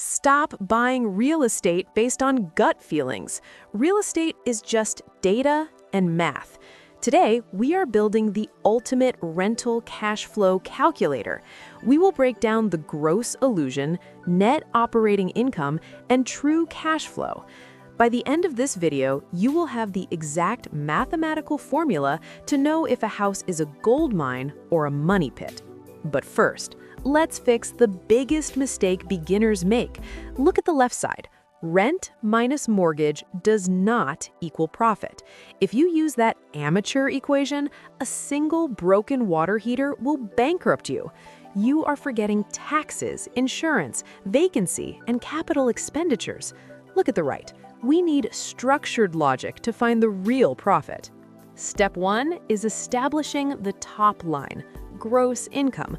Stop buying real estate based on gut feelings. Real estate is just data and math. Today, we are building the ultimate rental cash flow calculator. We will break down the gross illusion, net operating income, and true cash flow. By the end of this video, you will have the exact mathematical formula to know if a house is a gold mine or a money pit. But first, let's fix the biggest mistake beginners make. Look at the left side. Rent minus mortgage does not equal profit. If you use that amateur equation, a single broken water heater will bankrupt you. You are forgetting taxes, insurance, vacancy, and capital expenditures. Look at the right. We need structured logic to find the real profit. Step 1 is establishing the top line, gross income.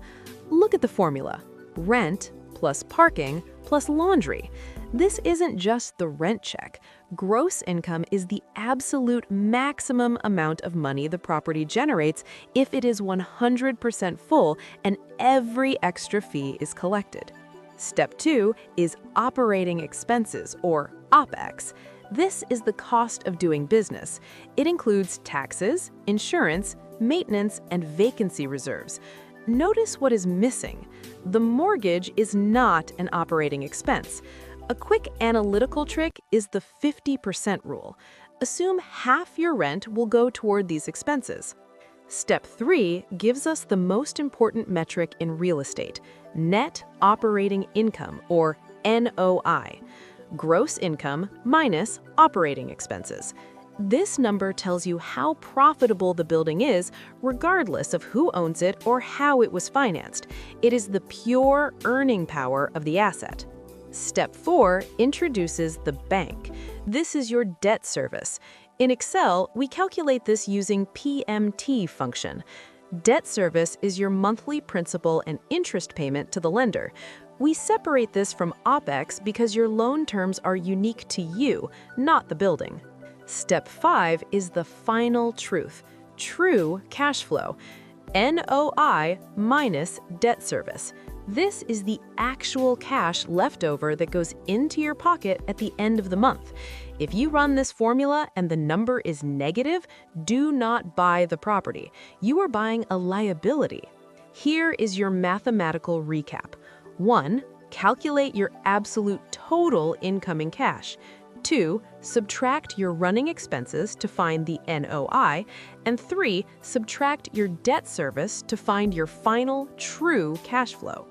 Look at the formula. Rent plus parking plus laundry. This isn't just the rent check. Gross income is the absolute maximum amount of money the property generates if it is 100% full and every extra fee is collected. Step 2 is operating expenses, or OPEX. This is the cost of doing business. It includes taxes, insurance, maintenance, and vacancy reserves. Notice what is missing. The mortgage is not an operating expense. A quick analytical trick is the 50% rule. Assume half your rent will go toward these expenses. Step 3 gives us the most important metric in real estate, net operating income, or NOI. Gross income minus operating expenses. This number tells you how profitable the building is, regardless of who owns it or how it was financed. It is the pure earning power of the asset. Step 4 introduces the bank. This is your debt service. In Excel, we calculate this using PMT function. Debt service is your monthly principal and interest payment to the lender. We separate this from OPEX because your loan terms are unique to you, not the building. Step 5 is the final truth, true cash flow. NOI minus debt service. This is the actual cash left over that goes into your pocket at the end of the month. If you run this formula and the number is negative, do not buy the property. You are buying a liability. Here is your mathematical recap. 1. Calculate your absolute total incoming cash. 2. Subtract your running expenses to find the NOI. And 3. Subtract your debt service to find your final true cash flow.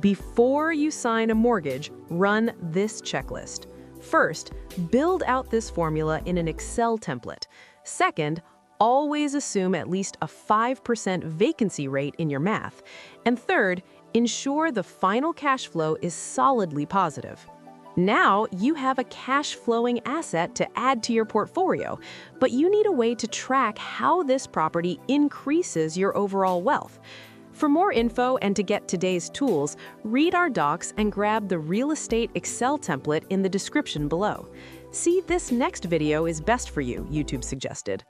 Before you sign a mortgage, run this checklist. First, build out this formula in an Excel template. Second, always assume at least a 5% vacancy rate in your math. And third, ensure the final cash flow is solidly positive. Now you have a cash-flowing asset to add to your portfolio, but you need a way to track how this property increases your overall wealth. For more info and to get today's tools, read our docs and grab the Real Estate Excel template in the description below. See, this next video is best for you, YouTube suggested.